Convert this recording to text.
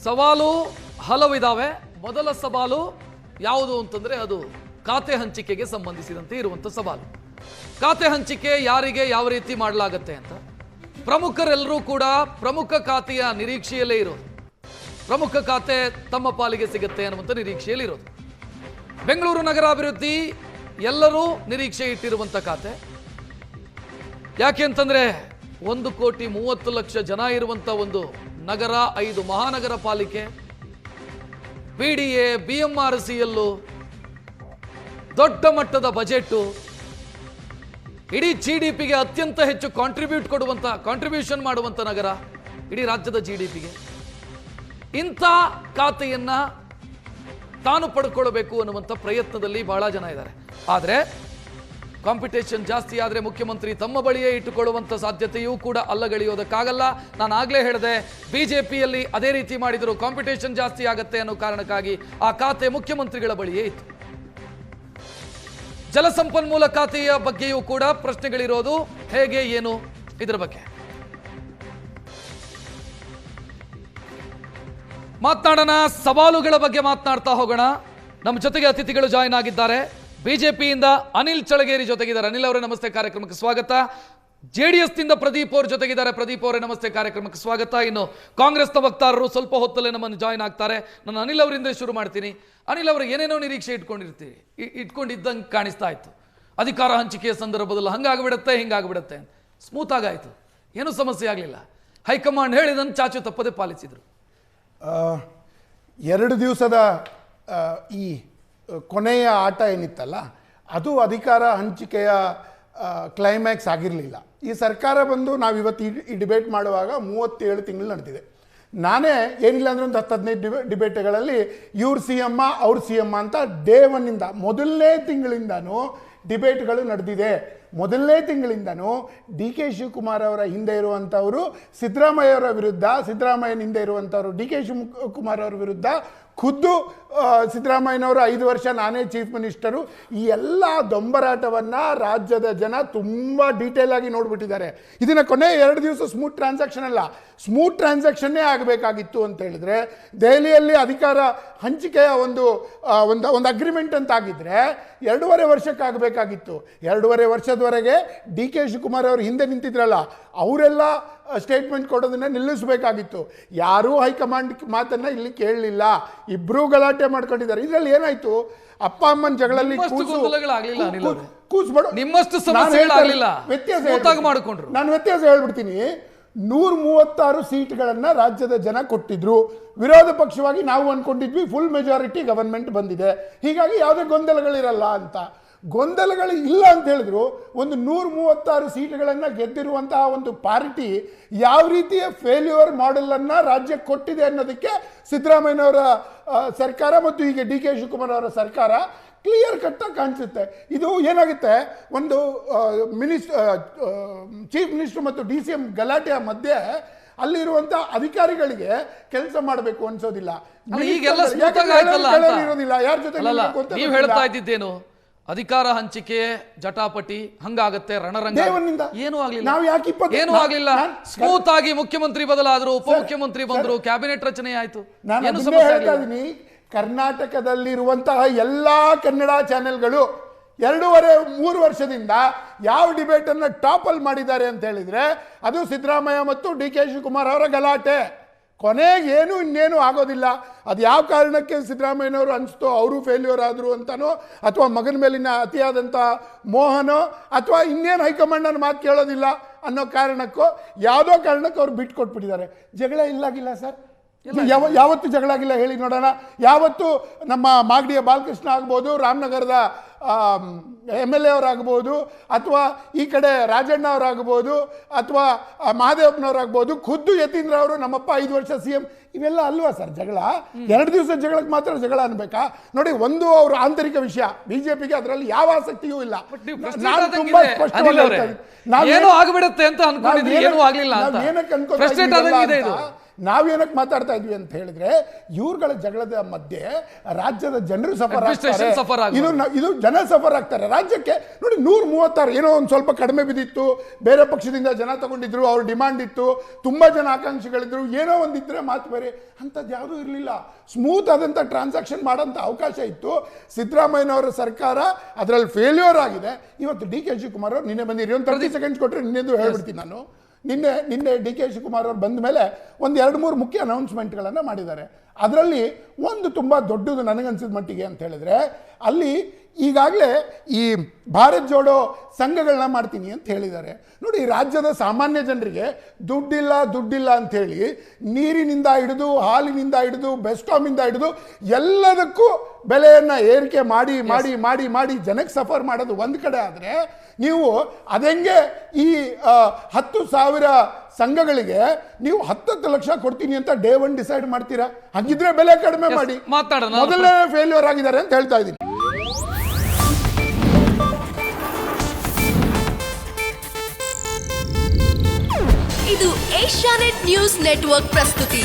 ಸವಾಲು ಹಲವಿದಾವೆ. ಮೊದಲ ಸವಾಲು ಯಾವುದು ಅಂತಂದ್ರೆ ಅದು ಖಾತೆ ಹಂಚಿಕೆಗೆ ಸಂಬಂಧಿಸಿದಂತೆ ಇರುವಂತ ಸವಾಲು. ಖಾತೆ ಹಂಚಿಕೆ ಯಾರಿಗೆ ಯಾವ ರೀತಿ ಮಾಡಲಾಗುತ್ತೆ ಅಂತ ಪ್ರಮುಖರೆಲ್ಲರೂ ಕೂಡ ಪ್ರಮುಖ ಖಾತೆಯ ನಿರೀಕ್ಷೆಯಲ್ಲೇ ಇರೋದು. ಪ್ರಮುಖ ಖಾತೆ ತಮ್ಮ ಪಾಲಿಗೆ ಸಿಗುತ್ತೆ ಅನ್ನುವಂಥ ನಿರೀಕ್ಷೆಯಲ್ಲಿ ಇರೋದು. ಬೆಂಗಳೂರು ನಗರಾಭಿವೃದ್ಧಿ ಎಲ್ಲರೂ ನಿರೀಕ್ಷೆ ಇಟ್ಟಿರುವಂಥ ಖಾತೆ. ಯಾಕೆ ಅಂತಂದ್ರೆ 1,30,00,000 ಜನ ಇರುವಂಥ ಒಂದು ನಗರ, 5 ಮಹಾನಗರ ಪಾಲಿಕೆ, PDA, BMRCL, ದೊಡ್ಡ ಮಟ್ಟದ ಬಜೆಟ್, ಇಡೀ GDPಗೆ ಅತ್ಯಂತ ಹೆಚ್ಚು ಕಾಂಟ್ರಿಬ್ಯೂಷನ್ ಮಾಡುವಂಥ ನಗರ ಇಡೀ ರಾಜ್ಯದ GDPಗೆ. ಇಂಥ ಖಾತೆಯನ್ನ ತಾನು ಪಡ್ಕೊಳ್ಬೇಕು ಅನ್ನುವಂಥ ಪ್ರಯತ್ನದಲ್ಲಿ ಬಹಳ ಜನ ಇದ್ದಾರೆ. ಆದರೆ ಕಾಂಪಿಟೇಷನ್ ಜಾಸ್ತಿ ಆದರೆ ಮುಖ್ಯಮಂತ್ರಿ ತಮ್ಮ ಬಳಿಯೇ ಇಟ್ಟುಕೊಳ್ಳುವಂಥ ಸಾಧ್ಯತೆಯೂ ಕೂಡ ಅಲ್ಲಗಳೆಯೋದಕ್ಕಾಗಲ್ಲ. ನಾನು ಆಗಲೇ ಹೇಳಿದೆ, ಬಿಜೆಪಿಯಲ್ಲಿ ಅದೇ ರೀತಿ ಮಾಡಿದರು. ಕಾಂಪಿಟೇಷನ್ ಜಾಸ್ತಿ ಆಗುತ್ತೆ ಅನ್ನೋ ಕಾರಣಕ್ಕಾಗಿ ಆ ಖಾತೆ ಮುಖ್ಯಮಂತ್ರಿಗಳ ಬಳಿಯೇ ಇತ್ತು. ಜಲಸಂಪನ್ಮೂಲ ಖಾತೆಯ ಬಗ್ಗೆಯೂ ಕೂಡ ಪ್ರಶ್ನೆಗಳಿರೋದು. ಹೇಗೆ, ಏನು, ಇದರ ಬಗ್ಗೆ ಮಾತನಾಡೋಣ. ಸವಾಲುಗಳ ಬಗ್ಗೆ ಮಾತನಾಡ್ತಾ ಹೋಗೋಣ. ನಮ್ಮ ಜೊತೆಗೆ ಅತಿಥಿಗಳು ಜಾಯಿನ್ ಆಗಿದ್ದಾರೆ. ಬಿಜೆಪಿಯಿಂದ ಅನಿಲ್ ಚಳಗೇರಿ ಜೊತೆಗಿದ್ದಾರೆ. ಅನಿಲ್ ಅವರೇ ನಮಸ್ತೆ, ಕಾರ್ಯಕ್ರಮಕ್ಕೆ ಸ್ವಾಗತ. JDS ನಿಂದ ಪ್ರದೀಪ್ ಅವರು ಜೊತೆಗಿದ್ದಾರೆ. ಪ್ರದೀಪ್ ಅವರೇ ನಮಸ್ತೆ, ಕಾರ್ಯಕ್ರಮಕ್ಕೆ ಸ್ವಾಗತ. ಇನ್ನು ಕಾಂಗ್ರೆಸ್ನ ವಕ್ತಾರರು ಸ್ವಲ್ಪ ಹೊತ್ತಲ್ಲೇ ನಮ್ಮನ್ನು ಜಾಯಿನ್ ಆಗ್ತಾರೆ. ನಾನು ಅನಿಲ್ ಅವರಿಂದ ಶುರು ಮಾಡ್ತೀನಿ. ಅನಿಲ್ ಅವರು ಏನೇನೋ ನಿರೀಕ್ಷೆ ಇಟ್ಕೊಂಡಿದ್ದಂಗೆ ಕಾಣಿಸ್ತಾ ಇತ್ತು. ಅಧಿಕಾರ ಹಂಚಿಕೆಯ ಸಂದರ್ಭದಲ್ಲಿ ಹಂಗಾಗ್ಬಿಡುತ್ತೆ, ಹಿಂಗಾಗ್ಬಿಡುತ್ತೆ, ಸ್ಮೂತ್ ಆಗಾಯ್ತು, ಏನೂ ಸಮಸ್ಯೆ ಆಗಲಿಲ್ಲ. ಹೈಕಮಾಂಡ್ ಹೇಳಿದನ್ನು ಚಾಚು ತಪ್ಪದೆ ಪಾಲಿಸಿದರು. 2 ದಿವಸದ ಈ ಕೊನೆಯ ಆಟ ಏನಿತ್ತಲ್ಲ, ಅದು ಅಧಿಕಾರ ಹಂಚಿಕೆಯ ಕ್ಲೈಮ್ಯಾಕ್ಸ್ ಆಗಿರಲಿಲ್ಲ. ಈ ಸರ್ಕಾರ ಬಂದು ನಾವಿವತ್ತು ಈ ಡಿಬೇಟ್ ಮಾಡುವಾಗ 37 ತಿಂಗಳು ನಡೆದಿದೆ. ನಾನೇ ಏನಿಲ್ಲ ಅಂದರೆ ಒಂದು 10-15 ಡಿಬೇಟ್ಗಳಲ್ಲಿ ಇವ್ರು CM ಅವ್ರು CM ಅಂತ ಡೇ 1 ಮೊದಲನೇ ತಿಂಗಳಿಂದನೂ ಡಿಬೇಟ್ಗಳು ನಡೆದಿದೆ. ಮೊದಲನೇ ತಿಂಗಳಿಂದನೂ DK ಶಿವಕುಮಾರ್ ಅವರ ಹಿಂದೆ ಇರುವಂಥವರು ಸಿದ್ದರಾಮಯ್ಯವರ ವಿರುದ್ಧ, ಸಿದ್ದರಾಮಯ್ಯನ ಹಿಂದೆ ಇರುವಂಥವ್ರು DK ಶಿವಕುಮಾರ್ ಅವರ ವಿರುದ್ಧ, ಖುದ್ದು ಸಿದ್ದರಾಮಯ್ಯನವರು 5 ವರ್ಷ ನಾನೇ ಚೀಫ್ ಮಿನಿಸ್ಟರು, ಈ ಎಲ್ಲ ದೊಂಬರಾಟವನ್ನು ರಾಜ್ಯದ ಜನ ತುಂಬ ಡೀಟೇಲ್ ಆಗಿ ನೋಡಿಬಿಟ್ಟಿದ್ದಾರೆ. ಇದನ್ನು ಕೊನೆ 2 ದಿವಸ ಸ್ಮೂತ್ ಟ್ರಾನ್ಸಾಕ್ಷನ್ ಅಲ್ಲ, ಸ್ಮೂತ್ ಟ್ರಾನ್ಸಾಕ್ಷನ್ನೇ ಆಗಬೇಕಾಗಿತ್ತು ಅಂತ ಹೇಳಿದ್ರೆ, ದೆಹಲಿಯಲ್ಲಿ ಅಧಿಕಾರ ಹಂಚಿಕೆಯ ಒಂದು ಅಗ್ರಿಮೆಂಟ್ ಅಂತ ಆಗಿದ್ರೆ 2.5 ವರ್ಷಕ್ಕಾಗಬೇಕಾಗಿತ್ತು. 2.5 ವರ್ಷದವರೆಗೆ DK ಶಿವಕುಮಾರ್ ಅವರು ಹಿಂದೆ ನಿಂತಿದ್ರಲ್ಲ, ಅವರೆಲ್ಲ ಸ್ಟೇಟ್ಮೆಂಟ್ ಕೊಡೋದನ್ನ ನಿಲ್ಲಿಸಬೇಕಾಗಿತ್ತು. ಯಾರೂ ಹೈಕಮಾಂಡ್ ಮಾತನ್ನ ಇಲ್ಲಿ ಕೇಳಲಿಲ್ಲ. ಇಬ್ರು ಗಲಾಟೆ ಮಾಡ್ಕೊಂಡಿದ್ದಾರೆ. ಇದರಲ್ಲಿ ಏನಾಯ್ತು, ಅಪ್ಪ ಅಮ್ಮನ ಜಗಳಲ್ಲಿ ನಾನು ವ್ಯತ್ಯಾಸ ಹೇಳ್ಬಿಡ್ತೀನಿ. 136 ಸೀಟ್ಗಳನ್ನು ರಾಜ್ಯದ ಜನ ಕೊಟ್ಟಿದ್ರು. ವಿರೋಧ ಪಕ್ಷವಾಗಿ ನಾವು ಅನ್ಕೊಂಡಿದ್ವಿ ಫುಲ್ ಮೆಜಾರಿಟಿ ಗವರ್ಮೆಂಟ್ ಬಂದಿದೆ, ಹೀಗಾಗಿ ಯಾವುದೇ ಗೊಂದಲಗಳಿರಲ್ಲ ಅಂತ. ಗೊಂದಲಗಳು ಇಲ್ಲ ಅಂತ ಹೇಳಿದ್ರು. ಒಂದು 136 ಸೀಟ್ಗಳನ್ನು ಗೆದ್ದಿರುವಂತಹ ಒಂದು ಪಾರ್ಟಿ ಯಾವ ರೀತಿಯ ಫೇಲ್ಯೂರ್ ಮಾಡೆಲನ್ನು ರಾಜ್ಯಕ್ಕೆ ಕೊಟ್ಟಿದೆ ಅನ್ನೋದಕ್ಕೆ ಸಿದ್ದರಾಮಯ್ಯನವರ ಸರ್ಕಾರ ಮತ್ತು ಈಗ DK ಶಿವಕುಮಾರ್ ಅವರ ಸರ್ಕಾರ ಕ್ಲಿಯರ್ ಕಟ್ಟಾಗಿ ಕಾಣಿಸುತ್ತೆ. ಇದು ಏನಾಗುತ್ತೆ, ಒಂದು ಚೀಫ್ ಮಿನಿಸ್ಟರ್ ಮತ್ತು DCM ಗಲಾಟೆಯ ಮಧ್ಯೆ ಅಲ್ಲಿರುವಂತ ಅಧಿಕಾರಿಗಳಿಗೆ ಕೆಲಸ ಮಾಡಬೇಕು ಅನ್ಸೋದಿಲ್ಲ. ಇರೋದಿಲ್ಲ, ಯಾರ ಜೊತೆ ನೀವು ಹೇಳ್ತಾ ಇದ್ದಿದ್ದೇನು, ಅಧಿಕಾರ ಹಂಚಿಕೆ ಜಟಾಪಟಿ ಹಂಗಾಗತ್ತೆ, ರಣರಂಗ, ಏನೂ ಆಗ್ಲಿಲ್ಲ. ಏನೂ ಆಗ್ಲಿಲ್ಲ. ಸ್ಮೂತ್ ಆಗಿ ಮುಖ್ಯಮಂತ್ರಿ ಬದಲಾದ್ರು, ಉಪಮುಖ್ಯಮಂತ್ರಿ ಬಂದ್ರು, ಕ್ಯಾಬಿನೆಟ್ ರಚನೆ ಆಯ್ತು. ಕರ್ನಾಟಕದಲ್ಲಿರುವಂತಹ ಎಲ್ಲಾ ಕನ್ನಡ ಚಾನೆಲ್ಗಳು 2.5-3 ವರ್ಷದಿಂದ ಯಾವ ಡಿಬೇಟ್ ಅನ್ನ ಟಾಪಲ್ ಮಾಡಿದ್ದಾರೆ ಅಂತ ಹೇಳಿದ್ರೆ ಅದು ಸಿದ್ದರಾಮಯ್ಯ ಮತ್ತು DK ಶಿವಕುಮಾರ್ ಅವರ ಗಲಾಟೆ. ಕೊನೆಗೆ ಇನ್ನೇನು ಆಗೋದಿಲ್ಲ. ಅದು ಯಾವ ಕಾರಣಕ್ಕೆ ಸಿದ್ದರಾಮಯ್ಯನವರು ಅನಿಸ್ತೋ ಅವರು ಫೇಲ್ಯೂರ್ ಆದರು ಅಂತನೋ, ಅಥವಾ ಮಗನ ಮೇಲಿನ ಅತಿಯಾದಂಥ ಮೋಹನೋ, ಅಥವಾ ಇನ್ನೇನು ಹೈಕಮಾಂಡನ ಮಾತು ಕೇಳೋದಿಲ್ಲ ಅನ್ನೋ ಕಾರಣಕ್ಕೋ ಯಾವುದೋ ಕಾರಣಕ್ಕೆ ಅವ್ರು ಬಿಟ್ಟು ಕೊಟ್ಬಿಟ್ಟಿದ್ದಾರೆ. ಜಗಳ ಇಲ್ಲಾಗಿಲ್ಲ ಸರ್, ಯಾವತ್ತು ಜಗಳ ಆಗಿಲ್ಲ ಹೇಳಿ ನೋಡೋಣ. ಯಾವತ್ತು ನಮ್ಮ ಮಾಗಡಿಯ ಬಾಲಕೃಷ್ಣ ಆಗ್ಬೋದು, ರಾಮನಗರದ MLA ಅವರಾಗ್ಬೋದು, ಅಥವಾ ಈ ಕಡೆ ರಾಜಣ್ಣ ಅವರಾಗ್ಬೋದು, ಅಥವಾ ಮಹಾದೇವಪ್ಪನವರಾಗ್ಬೋದು, ಖುದ್ದು ಯತೀಂದ್ರ ಅವರು ನಮ್ಮಪ್ಪ 5 ವರ್ಷ CM, ಇವೆಲ್ಲ ಅಲ್ವಾ ಸರ್ ಜಗಳ? 2 ದಿವಸ ಜಗಳಕ್ಕೆ ಮಾತ್ರ ಜಗಳ ಅನ್ಬೇಕಾ? ನೋಡಿ, ಒಂದು ಅವ್ರ ಆಂತರಿಕ ವಿಷಯ, ಬಿಜೆಪಿಗೆ ಅದರಲ್ಲಿ ಯಾವ ಆಸಕ್ತಿಯೂ ಇಲ್ಲ. ನಾನು ತುಂಬಾ ಏನೋ ಆಗ್ಬಿಡುತ್ತೆ ಅಂತ ಅನ್ಕೊಂಡಿದ್ವಿ, ಏನೂ ಆಗ್ಲಿಲ್ಲ ಅಂತ. ನಾವೇನಕ್ಕೆ ಮಾತಾಡ್ತಾ ಇದ್ವಿ ಅಂತ ಹೇಳಿದ್ರೆ ಇವ್ರುಗಳ ಜಗಳದ ಮಧ್ಯೆ ರಾಜ್ಯದ ಜನರು ಸಫರ್ Administration suffer ಆಗ್ತಾರೆ. ಆಗ್ಬಾರ್ದು. ಇದು ಜನ ಸಫರ್ ಆಗ್ತಾರೆ. ರಾಜ್ಯಕ್ಕೆ ನೋಡಿ 136 ಏನೋ ಒಂದು ಸ್ವಲ್ಪ ಕಡಿಮೆ ಬಿದ್ದಿತ್ತು, ಬೇರೆ ಪಕ್ಷದಿಂದ ಜನ ತಗೊಂಡಿದ್ರು, ಅವ್ರ ಡಿಮಾಂಡ್ ಇತ್ತು, ತುಂಬಾ ಜನ ಆಕಾಂಕ್ಷಿಗಳಿದ್ರು, ಏನೋ ಒಂದಿದ್ರೆ ಮಾತು ಬೇರೆ. ಅಂಥದ್ದು ಯಾವುದೂ ಇರಲಿಲ್ಲ. ಸ್ಮೂತ್ ಆದಂಥ ಟ್ರಾನ್ಸಾಕ್ಷನ್ ಮಾಡೋಂಥ ಅವಕಾಶ ಇತ್ತು. ಸಿದ್ದರಾಮಯ್ಯನವರ ಸರ್ಕಾರ ಅದರಲ್ಲಿ ಫೇಲ್ಯೂರ್ ಆಗಿದೆ. ಇವತ್ತು ಡಿ ಕೆ ಶಿವಕುಮಾರ್ ಅವರು ನಿನ್ನೆ ಬಂದಿರಿ, ಒಂದು 30 ಸೆಕೆಂಡ್ಸ್ ಕೊಟ್ಟರೆ ನಿನ್ನೆದು ಹೇಳ್ಬಿಡ್ತೀನಿ ನಾನು. ನಿನ್ನೆ ಡಿ ಕೆ ಶಿವಕುಮಾರ್ ಅವರು ಬಂದ ಮೇಲೆ ಒಂದು 2-3 ಮುಖ್ಯ ಅನೌನ್ಸ್ಮೆಂಟ್ಗಳನ್ನು ಮಾಡಿದ್ದಾರೆ. ಅದರಲ್ಲಿ ಒಂದು ತುಂಬ ದೊಡ್ಡದು ನನಗನ್ಸಿದ ಮಟ್ಟಿಗೆ ಅಂತ ಹೇಳಿದ್ರೆ, ಅಲ್ಲಿ ಈಗಾಗಲೇ ಈ ಭಾರತ್ ಜೋಡೋ ಸಂಘಗಳನ್ನ ಮಾಡ್ತೀನಿ ಅಂತ ಹೇಳಿದ್ದಾರೆ. ನೋಡಿ, ರಾಜ್ಯದ ಸಾಮಾನ್ಯ ಜನರಿಗೆ ದುಡ್ಡಿಲ್ಲ ಅಂಥೇಳಿ ನೀರಿನಿಂದ ಹಿಡಿದು, ಹಾಲಿನಿಂದ ಹಿಡಿದು, ಬೆಸ್ಕಾಮಿಂದ ಹಿಡಿದು ಎಲ್ಲದಕ್ಕೂ ಬೆಲೆಯನ್ನು ಏರಿಕೆ ಮಾಡಿ ಮಾಡಿ ಮಾಡಿ ಮಾಡಿ ಜನಕ್ಕೆ ಸಫರ್ ಮಾಡೋದು ಒಂದು ಕಡೆ ಆದರೆ, ನೀವು ಅದೆಂಗೆ ಈ 10,000 ಸಂಘಗಳಿಗೆ ನೀವು 10 ಲಕ್ಷ ಕೊಡ್ತೀನಿ ಅಂತ ಡೇ 1 ಡಿಸೈಡ್ ಮಾಡ್ತೀರಾ? ಹಾಗಿದ್ರೆ ಬೆಲೆ ಕಡಿಮೆ ಮಾಡಿ. ಮೊದಲನೇ ಫೇಲ್ಯೂರ್ ಆಗಿದ್ದಾರೆ ಅಂತ ಹೇಳ್ತಾ ಇದ್ದೀನಿ. ಇದು ಏಷ್ಯಾನೆಟ್ ನ್ಯೂಸ್ ನೆಟ್ವರ್ಕ್ ಪ್ರಸ್ತುತಿ.